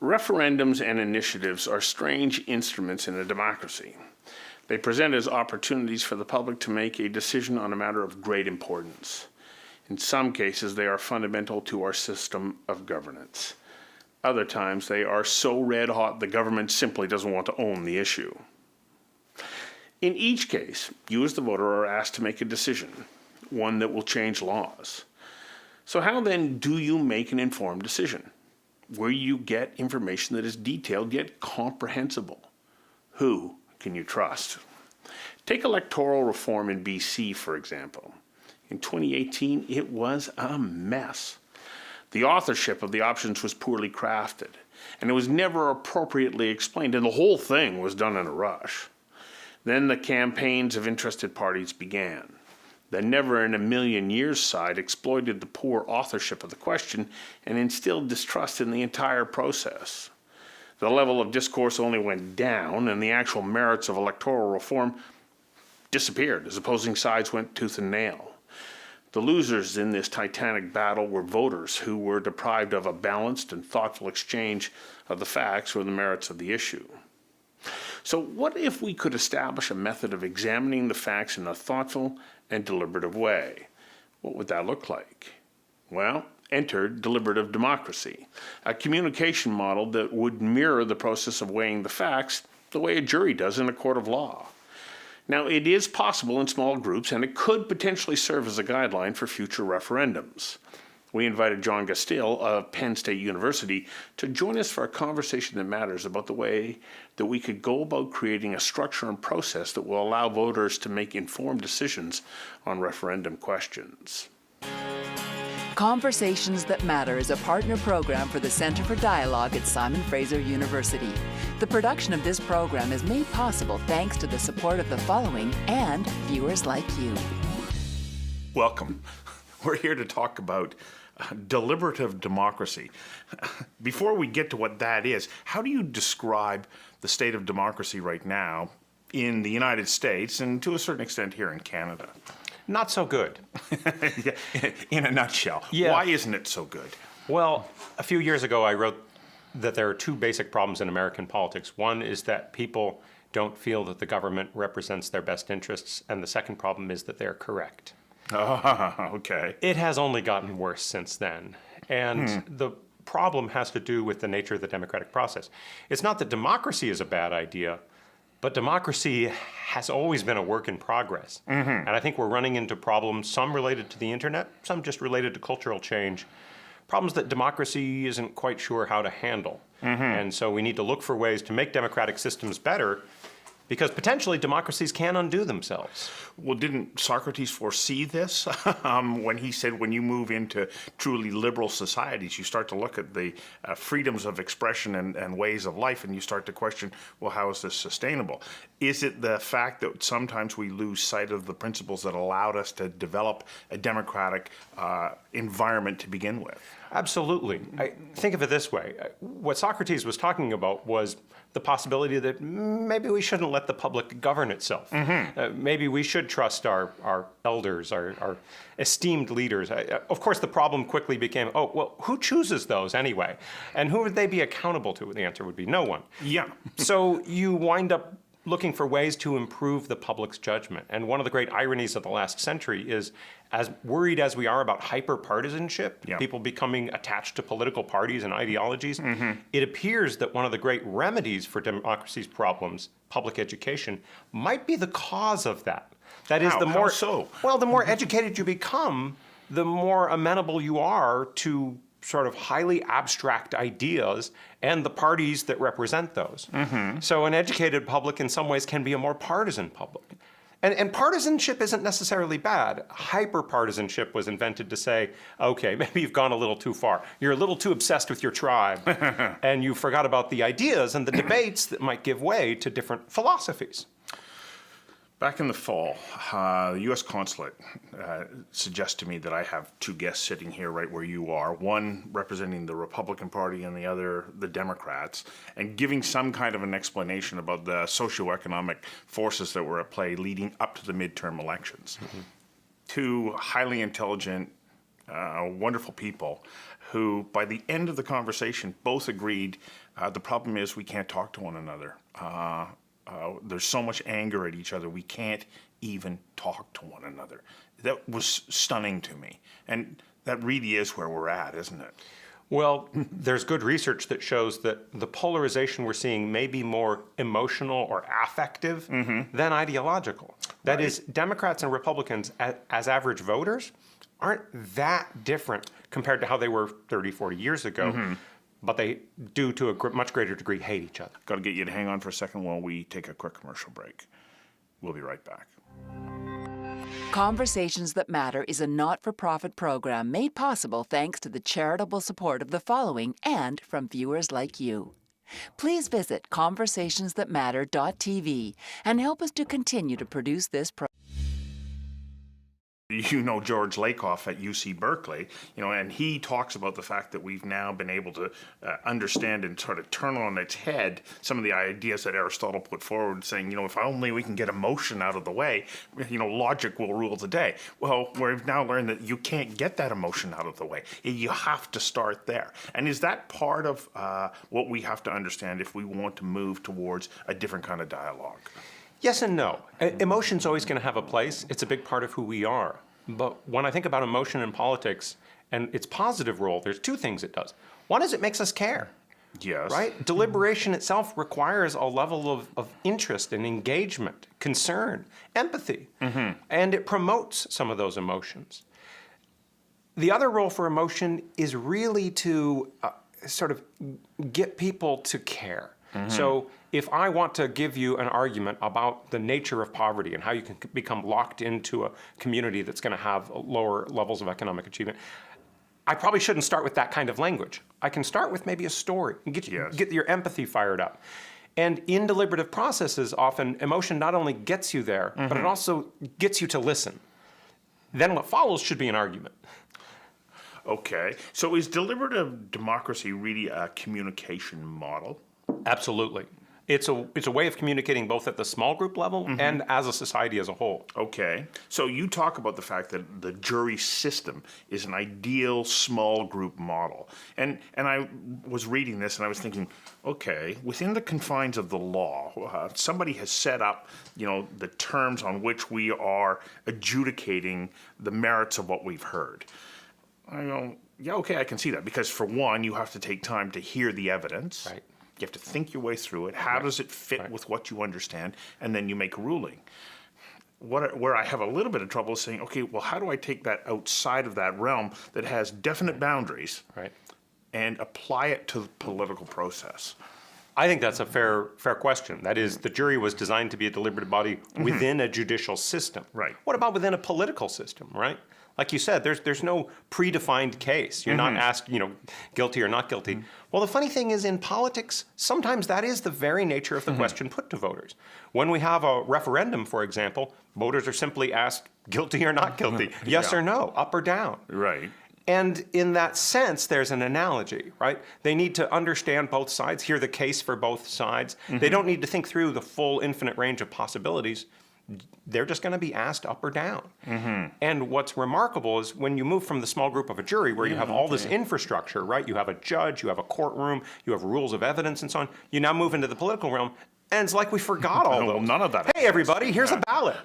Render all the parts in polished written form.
Referendums and initiatives are strange instruments in a democracy. They present as opportunities for the public to make a decision on a matter of great importance. In some cases, they are fundamental to our system of governance. Other times, they are so red hot the government simply doesn't want to own the issue. In each case, you as the voter are asked to make a decision, one that will change laws. So how then do you make an informed decision? Where you get information that is detailed yet comprehensible? Who can you trust? Take electoral reform in BC, for example. In 2018, it was a mess. The authorship of the options was poorly crafted, and it was never appropriately explained, and the whole thing was done in a rush. Then the campaigns of interested parties began. The never-in-a-million-years side exploited the poor authorship of the question and instilled distrust in the entire process. The level of discourse only went down, and the actual merits of electoral reform disappeared as opposing sides went tooth and nail. The losers in this titanic battle were voters who were deprived of a balanced and thoughtful exchange of the facts or the merits of the issue. So what if we could establish a method of examining the facts in a thoughtful and deliberative way? What would that look like? Well, enter deliberative democracy, a communication model that would mirror the process of weighing the facts the way a jury does in a court of law. Now, it is possible in small groups, and it could potentially serve as a guideline for future referendums. We invited John Gastill of Penn State University to join us for a conversation that matters about the way that we could go about creating a structure and process that will allow voters to make informed decisions on referendum questions. Conversations That Matter is a partner program for the Center for Dialogue at Simon Fraser University. The production of this program is made possible thanks to the support of the following and viewers like you. Welcome. We're here to talk about deliberative democracy. Before we get to what that is, how do you describe the state of democracy right now in the United States and to a certain extent here in Canada? Not so good. In a nutshell. Yeah. Why isn't it so good? Well, a few years ago I wrote that there are two basic problems in American politics. One is that people don't feel that the government represents their best interests, and the second problem is that they're correct. Oh, okay. It has only gotten worse since then. And the problem has to do with the nature of the democratic process. It's not that democracy is a bad idea, but democracy has always been a work in progress. And I think we're running into problems, some related to the internet, some just related to cultural change, problems that democracy isn't quite sure how to handle. And so we need to look for ways to make democratic systems better, because potentially democracies can undo themselves. Well, didn't Socrates foresee this when he said when you move into truly liberal societies, you start to look at the freedoms of expression and ways of life, and you start to question, well, how is this sustainable? Is it the fact that sometimes we lose sight of the principles that allowed us to develop a democratic environment to begin with? Absolutely. Think of it this way. What Socrates was talking about was the possibility that maybe we shouldn't let the public govern itself. Maybe we should trust our elders, our esteemed leaders. Of course, the problem quickly became, oh, well, who chooses those anyway? And who would they be accountable to? The answer would be no one. Yeah. So you wind up looking for ways to improve the public's judgment. And one of the great ironies of the last century is, as worried as we are about hyper-partisanship, people becoming attached to political parties and ideologies, it appears that one of the great remedies for democracy's problems, public education, might be the cause of that. That is, the more well, the more educated you become, the more amenable you are to sort of highly abstract ideas and the parties that represent those. So an educated public in some ways can be a more partisan public. And partisanship isn't necessarily bad. Hyper-partisanship was invented to say, okay, maybe you've gone a little too far. You're a little too obsessed with your tribe, and you forgot about the ideas and the debates that might give way to different philosophies. Back in the fall, the U.S. consulate suggests to me that I have two guests sitting here right where you are, one representing the Republican Party and the other the Democrats, and giving some kind of an explanation about the socioeconomic forces that were at play leading up to the midterm elections. Two highly intelligent, wonderful people who, by the end of the conversation, both agreed the problem is we can't talk to one another. There's so much anger at each other, we can't even talk to one another. That was stunning to me. And that really is where we're at, isn't it? Well, there's good research that shows that the polarization we're seeing may be more emotional or affective than ideological. That is, Democrats and Republicans as average voters aren't that different compared to how they were 30, 40 years ago, but they do to a much greater degree hate each other. Got to get you to hang on for a second while we take a quick commercial break. We'll be right back. Conversations That Matter is a not-for-profit program made possible thanks to the charitable support of the following and from viewers like you. Please visit conversationsthatmatter.tv and help us to continue to produce this program. You know George Lakoff at UC Berkeley, and he talks about the fact that we've now been able to understand and sort of turn on its head some of the ideas that Aristotle put forward, saying, if only we can get emotion out of the way, logic will rule the day. Well, we've now learned that you can't get that emotion out of the way. You have to start there. And is that part of what we have to understand if we want to move towards a different kind of dialogue? Yes and no. Emotion's always going to have a place. It's a big part of who we are. But when I think about emotion in politics and its positive role, there's two things it does. One is it makes us care. Yes. Right? Deliberation itself requires a level of interest and engagement, concern, empathy, and it promotes some of those emotions. The other role for emotion is really to sort of get people to care. So if I want to give you an argument about the nature of poverty and how you can become locked into a community that's going to have lower levels of economic achievement, I probably shouldn't start with that kind of language. I can start with maybe a story and get your empathy fired up. And in deliberative processes, often emotion not only gets you there, but it also gets you to listen. Then what follows should be an argument. Okay. So is deliberative democracy really a communication model? Absolutely. It's a way of communicating both at the small group level and as a society as a whole. Okay. So you talk about the fact that the jury system is an ideal small group model. And I was reading this and I was thinking, okay, within the confines of the law, somebody has set up, the terms on which we are adjudicating the merits of what we've heard. I go, yeah, okay, I can see that. Because for one, you have to take time to hear the evidence. Right. You have to think your way through it. How does it fit with what you understand? And then you make a ruling. Where I have a little bit of trouble is saying, okay, well, how do I take that outside of that realm that has definite boundaries and apply it to the political process? I think that's a fair question. That is, the jury was designed to be a deliberative body within a judicial system. Right. What about within a political system, right? Like you said, there's no predefined case. You're not asked, guilty or not guilty. Well, the funny thing is in politics, sometimes that is the very nature of the question put to voters. When we have a referendum, for example, voters are simply asked guilty or not guilty, yes or no, up or down. Right. And in that sense, there's an analogy, right? They need to understand both sides, hear the case for both sides. They don't need to think through the full infinite range of possibilities. They're just going to be asked up or down. And what's remarkable is when you move from the small group of a jury where you have all this infrastructure, right? You have a judge, you have a courtroom, you have rules of evidence and so on. You now move into the political realm. And it's like we forgot all those. None of that. Hey, everybody, here's a ballot.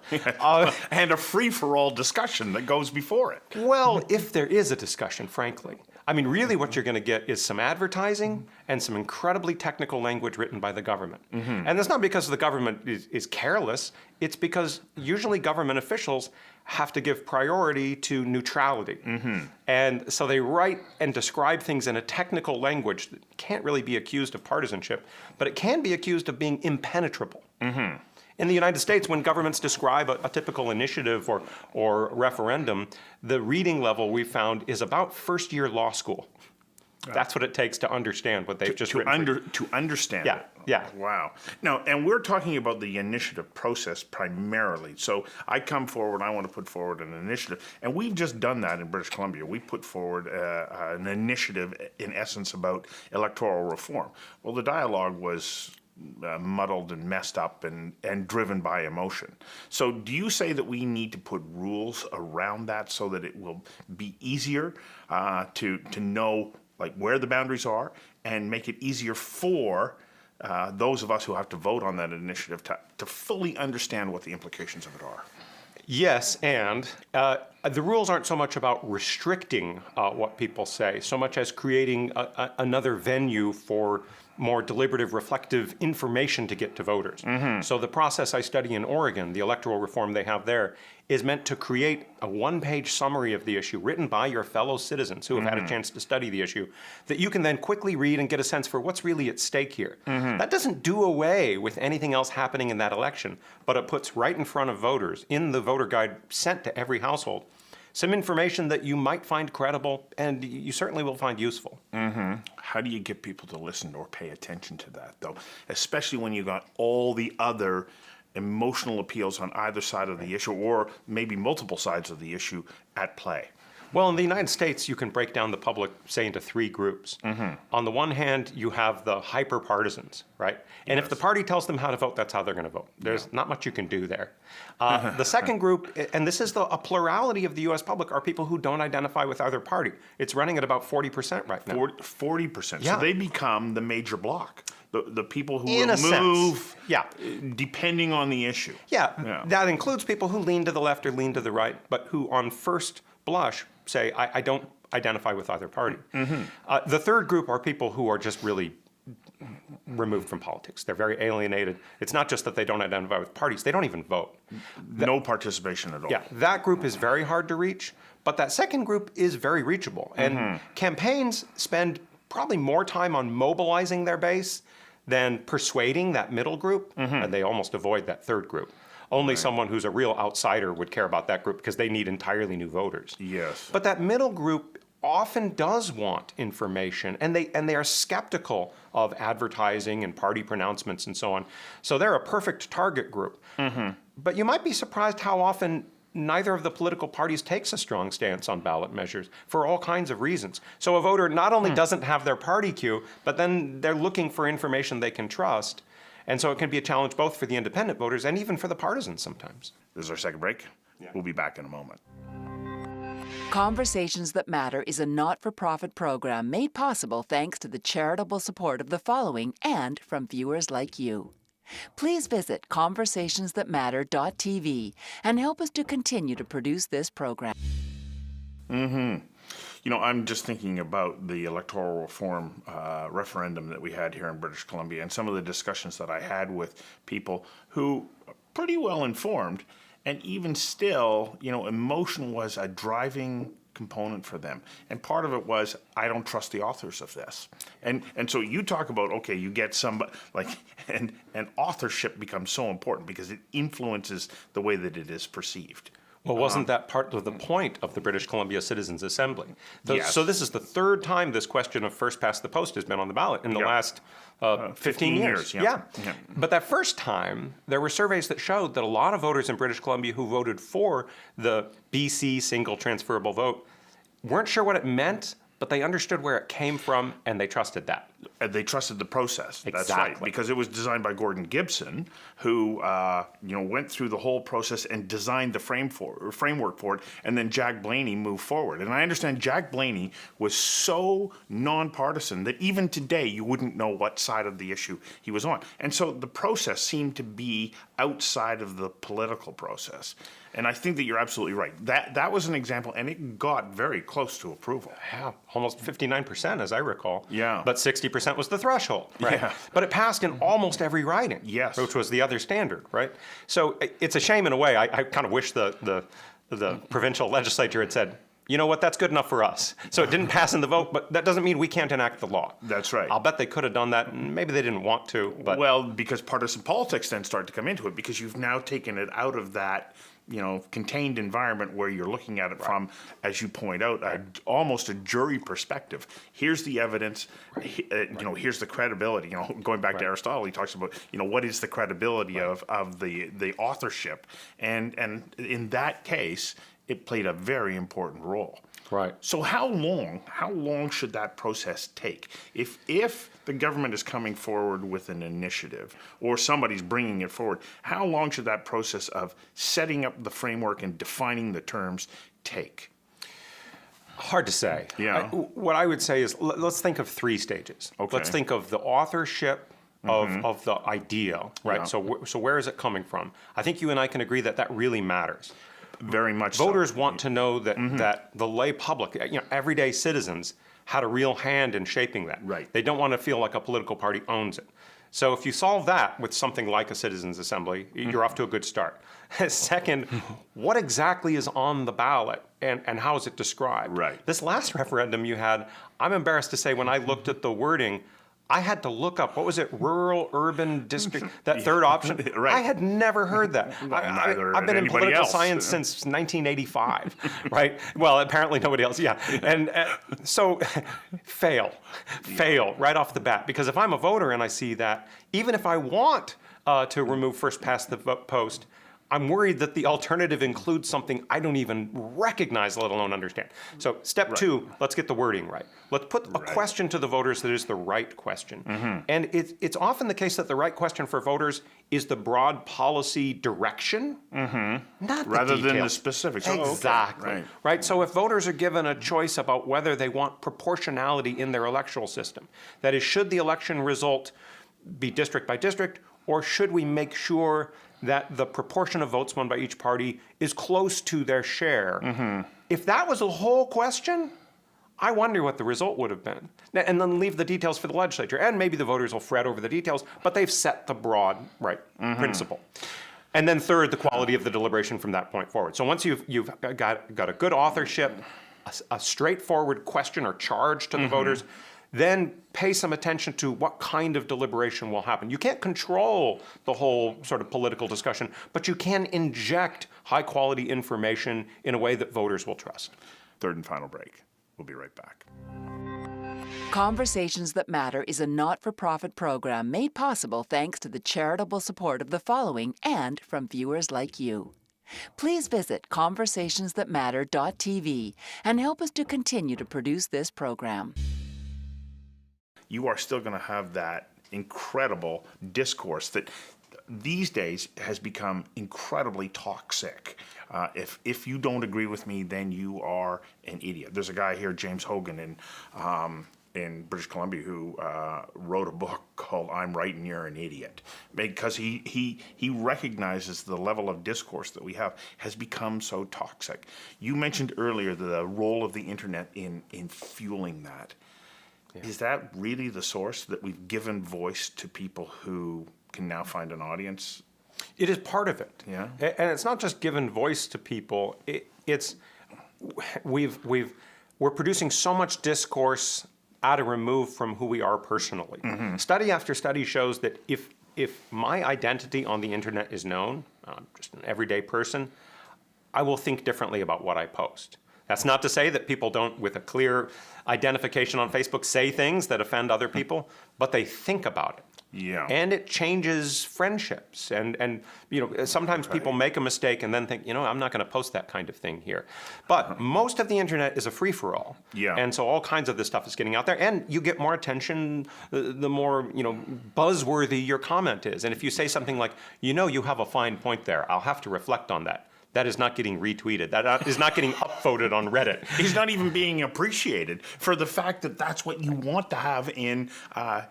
And a free-for-all discussion that goes before it. Well, if there is a discussion, frankly. I mean, really what you're going to get is some advertising and some incredibly technical language written by the government. And that's not because the government is careless. It's because usually government officials have to give priority to neutrality. And so they write and describe things in a technical language that can't really be accused of partisanship, but it can be accused of being impenetrable. In the United States, when governments describe a typical initiative or referendum, the reading level we found is about first-year law school. That's what it takes to understand what they've just written. To understand it. Yeah. Wow. Now, and we're talking about the initiative process primarily. So I come forward, I want to put forward an initiative. And we've just done that in British Columbia. We put forward an initiative, in essence, about electoral reform. Well, the dialogue was muddled and messed up and driven by emotion. So do you say that we need to put rules around that so that it will be easier to know like where the boundaries are and make it easier for those of us who have to vote on that initiative to fully understand what the implications of it are? Yes, and the rules aren't so much about restricting what people say, so much as creating another venue for more deliberative, reflective information to get to voters. So the process I study in Oregon, the electoral reform they have there, is meant to create a one-page summary of the issue written by your fellow citizens who have had a chance to study the issue that you can then quickly read and get a sense for what's really at stake here. That doesn't do away with anything else happening in that election, but it puts right in front of voters, in the voter guide sent to every household, some information that you might find credible and you certainly will find useful. How do you get people to listen or pay attention to that, though? Especially when you got all the other emotional appeals on either side of the issue, or maybe multiple sides of the issue at play. Well, in the United States, you can break down the public, say, into three groups. On the one hand, you have the hyper-partisans, right? And if the party tells them how to vote, that's how they're going to vote. There's not much you can do there. The second group, and this is a plurality of the U.S. public, are people who don't identify with either party. It's running at about 40% right now. 40%. Yeah. So they become the major bloc. The people who In will a sense. move Yeah. depending on the issue. Yeah, that includes people who lean to the left or lean to the right, but who on first blush say, I don't identify with either party. The third group are people who are just really removed from politics. They're very alienated. It's not just that they don't identify with parties, they don't even vote. No participation at all. Yeah, that group is very hard to reach, but that second group is very reachable. And campaigns spend probably more time on mobilizing their base than persuading that middle group, and they almost avoid that third group. Only someone who's a real outsider would care about that group because they need entirely new voters. Yes. But that middle group often does want information, and they are skeptical of advertising and party pronouncements and so on. So they're a perfect target group. But you might be surprised how often neither of the political parties takes a strong stance on ballot measures for all kinds of reasons. So a voter not only doesn't have their party cue, but then they're looking for information they can trust. And so it can be a challenge both for the independent voters and even for the partisans sometimes. This is our second break. We'll be back in a moment. Conversations That Matter is a not-for-profit program made possible thanks to the charitable support of the following and from viewers like you. Please visit conversationsthatmatter.tv and help us to continue to produce this program. You know, I'm just thinking about the electoral reform referendum that we had here in British Columbia and some of the discussions that I had with people who are pretty well informed, and even still, you know, emotion was a driving component for them. And part of it was, I don't trust the authors of this. And so you talk about, okay, you get somebody, like, and authorship becomes so important because it influences the way that it is perceived. Well, wasn't that part of the point of the British Columbia Citizens Assembly? Yes. So this is the third time this question of first past the post has been on the ballot in the last 15 years. Yeah. But that first time, there were surveys that showed that a lot of voters in British Columbia who voted for the BC single transferable vote weren't sure what it meant, but they understood where it came from and they trusted that. They trusted the process. That's Exactly. right, because it was designed by Gordon Gibson, who went through the whole process and designed the framework for it, and then Jack Blaney moved forward. And I understand Jack Blaney was so nonpartisan that even today you wouldn't know what side of the issue he was on. And so the process seemed to be outside of the political process. And I think that you're absolutely right. That was an example, and it got very close to approval. Yeah, almost 59%, as I recall. Yeah. But 60% was the threshold, right? Yeah. But it passed in almost every riding. Yes. Which was the other standard, right? So it's a shame in a way. I kind of wish the provincial legislature had said, you know what, that's good enough for us. So it didn't pass in the vote, but that doesn't mean we can't enact the law. That's right. I'll bet they could have done that. Maybe they didn't want to, but Well, because partisan politics then start to come into it, because you've now taken it out of that, you know, contained environment where you're looking at it from, as you point out, almost a jury perspective. Here's the evidence, you know, here's the credibility. You know, going back to Aristotle, he talks about, you know, what is the credibility of the authorship, and in that case, it played a very important role. Right. So how long should that process take? If the government is coming forward with an initiative or somebody's bringing it forward, how long should that process of setting up the framework and defining the terms take? Hard to say. Yeah. What I would say is let's think of 3 stages. Okay. Let's think of the authorship of the idea, right? Yeah. So where is it coming from? I think you and I can agree that that really matters. Very much so. Voters want to know that that the lay public, everyday citizens, had a real hand in shaping that. Right. They don't want to feel like a political party owns it. So if you solve that with something like a citizens' assembly, you're off to a good start. Second, what exactly is on the ballot and how is it described? Right. This last referendum you had, I'm embarrassed to say when I looked at the wording, I had to look up, what was it, rural, urban district, that third option? Right. I had never heard that. Neither I've been had in anybody political else. science since 1985, right? Well, apparently nobody else, yeah. And so fail right off the bat. Because if I'm a voter and I see that, even if I want to remove first past the post, I'm worried that the alternative includes something I don't even recognize, let alone understand. So step 2, let's get the wording right. Let's put a question to the voters that is the right question. And it's often the case that the right question for voters is the broad policy direction, not the Rather than the details. specifics. Oh, okay. Exactly. Right. So if voters are given a choice about whether they want proportionality in their electoral system, that is, should the election result be district by district, or should we make sure that the proportion of votes won by each party is close to their share? If that was a whole question, I wonder what the result would have been. And then leave the details for the legislature. And maybe the voters will fret over the details, but they've set the broad principle. And then third, the quality of the deliberation from that point forward. So once you've got a good authorship, a straightforward question or charge to the voters, then pay some attention to what kind of deliberation will happen. You can't control the whole sort of political discussion, but you can inject high quality information in a way that voters will trust. Third and final break. We'll be right back. Conversations That Matter is a not-for-profit program made possible thanks to the charitable support of the following and from viewers like you. Please visit conversationsthatmatter.tv and help us to continue to produce this program. You are still going to have that incredible discourse that these days has become incredibly toxic. If you don't agree with me, then you are an idiot. There's a guy here, James Hogan, in British Columbia, who wrote a book called "I'm Right and You're an Idiot," because he recognizes the level of discourse that we have has become so toxic. You mentioned earlier the role of the internet in fueling that. Yeah. Is that really the source, that we've given voice to people who can now find an audience? It is part of it. Yeah. And it's not just given voice to people. We're producing so much discourse at a remove from who we are personally. Study after study shows that if my identity on the internet is known, just an everyday person, I will think differently about what I post. That's not to say that people don't, with a clear identification on Facebook, say things that offend other people, but they think about it. Yeah. And it changes friendships. And sometimes people make a mistake and then think, I'm not going to post that kind of thing here. But most of the internet is a free-for-all. Yeah. And so all kinds of this stuff is getting out there. And you get more attention the more, buzzworthy your comment is. And if you say something like, you have a fine point there, I'll have to reflect on that. That is not getting retweeted. That is not getting upvoted on Reddit. He's not even being appreciated for the fact that that's what you want to have in a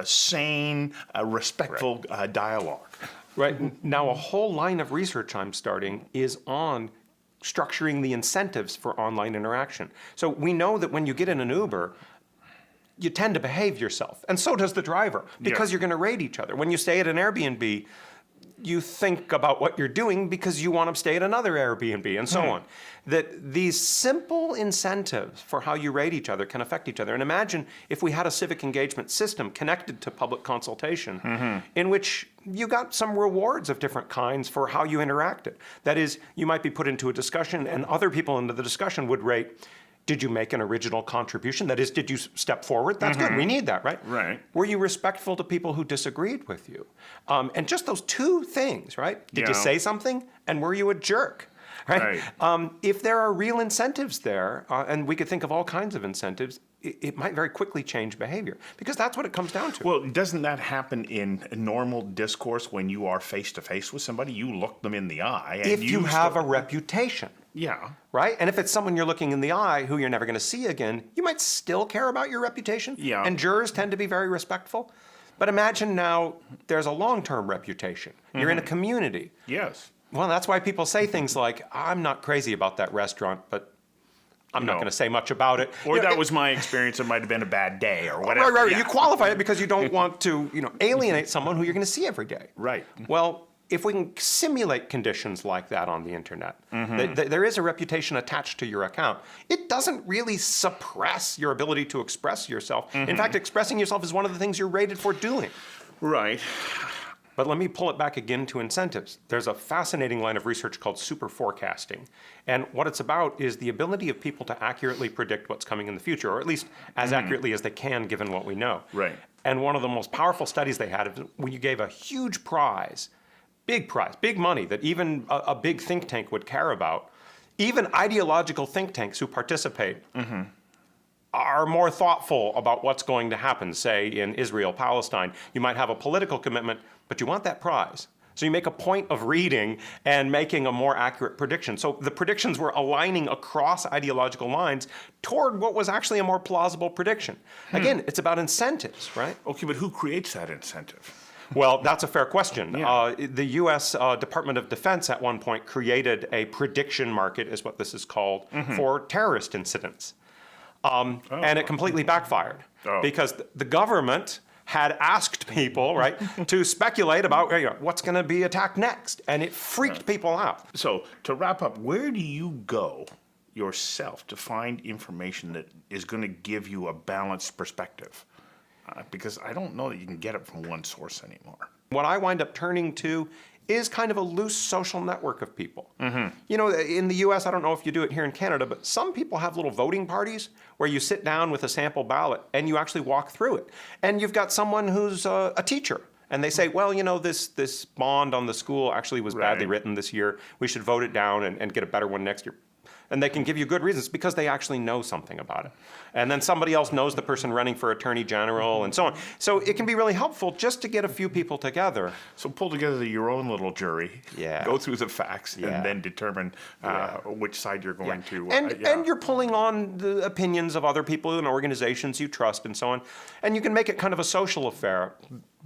sane, respectful dialogue. Right. Now, a whole line of research I'm starting is on structuring the incentives for online interaction. So we know that when you get in an Uber, you tend to behave yourself. And so does the driver, because you're going to rate each other. When you stay at an Airbnb, you think about what you're doing because you want to stay at another Airbnb and so on. That these simple incentives for how you rate each other can affect each other. And imagine if we had a civic engagement system connected to public consultation in which you got some rewards of different kinds for how you interacted. That is, you might be put into a discussion and other people into the discussion would rate, did you make an original contribution? That is, did you step forward? That's good. We need that, right? Right. Were you respectful to people who disagreed with you? And just those two things, right? Did you say something? And were you a jerk? right? Right. If there are real incentives there, and we could think of all kinds of incentives, it might very quickly change behavior, because that's what it comes down to. Well, doesn't that happen in normal discourse when you are face to face with somebody? You look them in the eye. And If you have a reputation. Yeah. Right? And if it's someone you're looking in the eye who you're never going to see again, you might still care about your reputation. Yeah. And jurors tend to be very respectful. But imagine now there's a long-term reputation. You're in a community. Yes. Well, that's why people say things like, I'm not crazy about that restaurant, but I'm not No. going to say much about it. Or You know, that was my experience. It might have been a bad day or whatever. Right. Yeah. You qualify it because you don't want to, alienate someone who you're going to see every day. Right. Well, if we can simulate conditions like that on the internet, there is a reputation attached to your account. It doesn't really suppress your ability to express yourself. In fact, expressing yourself is one of the things you're rated for doing. Right. But let me pull it back again to incentives. There's a fascinating line of research called super forecasting. And what it's about is the ability of people to accurately predict what's coming in the future, or at least as accurately as they can given what we know. Right. And one of the most powerful studies they had is when you gave a huge prize, big money that even a big think tank would care about. Even ideological think tanks who participate are more thoughtful about what's going to happen, say in Israel, Palestine. You might have a political commitment, but you want that prize. So you make a point of reading and making a more accurate prediction. So the predictions were aligning across ideological lines toward what was actually a more plausible prediction. Again, it's about incentives, right? Okay, but who creates that incentive? Well, that's a fair question. Yeah. The U.S. Department of Defense at one point created a prediction market, is what this is called, for terrorist incidents. And it completely backfired because the government had asked people, right, to speculate about what's going to be attacked next, and it freaked people out. So, to wrap up, where do you go yourself to find information that is going to give you a balanced perspective? Because I don't know that you can get it from one source anymore. What I wind up turning to is kind of a loose social network of people. In the US, I don't know if you do it here in Canada, but some people have little voting parties where you sit down with a sample ballot and you actually walk through it. And you've got someone who's a teacher. And they say, well, this bond on the school actually was badly written this year. We should vote it down and get a better one next year. And they can give you good reasons because they actually know something about it. And then somebody else knows the person running for attorney general and so on. So it can be really helpful just to get a few people together. So pull together your own little jury, go through the facts, and then determine which side you're going to. And you're pulling on the opinions of other people and organizations you trust and so on. And you can make it kind of a social affair.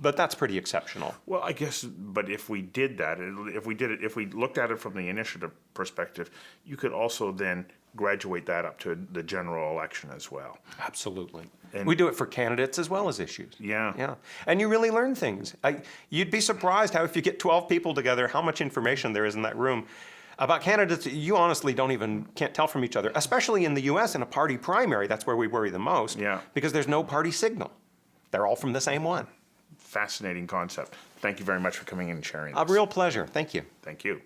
But that's pretty exceptional. Well, I guess, but if we did that, if we looked at it from the initiative perspective, you could also then graduate that up to the general election as well. Absolutely. And we do it for candidates as well as issues. Yeah. And you really learn things. You'd be surprised how if you get 12 people together, how much information there is in that room. About candidates, you honestly can't tell from each other, especially in the U.S. in a party primary. That's where we worry the most. Yeah. Because there's no party signal. They're all from the same one. Fascinating concept. Thank you very much for coming in and sharing this. A real pleasure. Thank you. Thank you.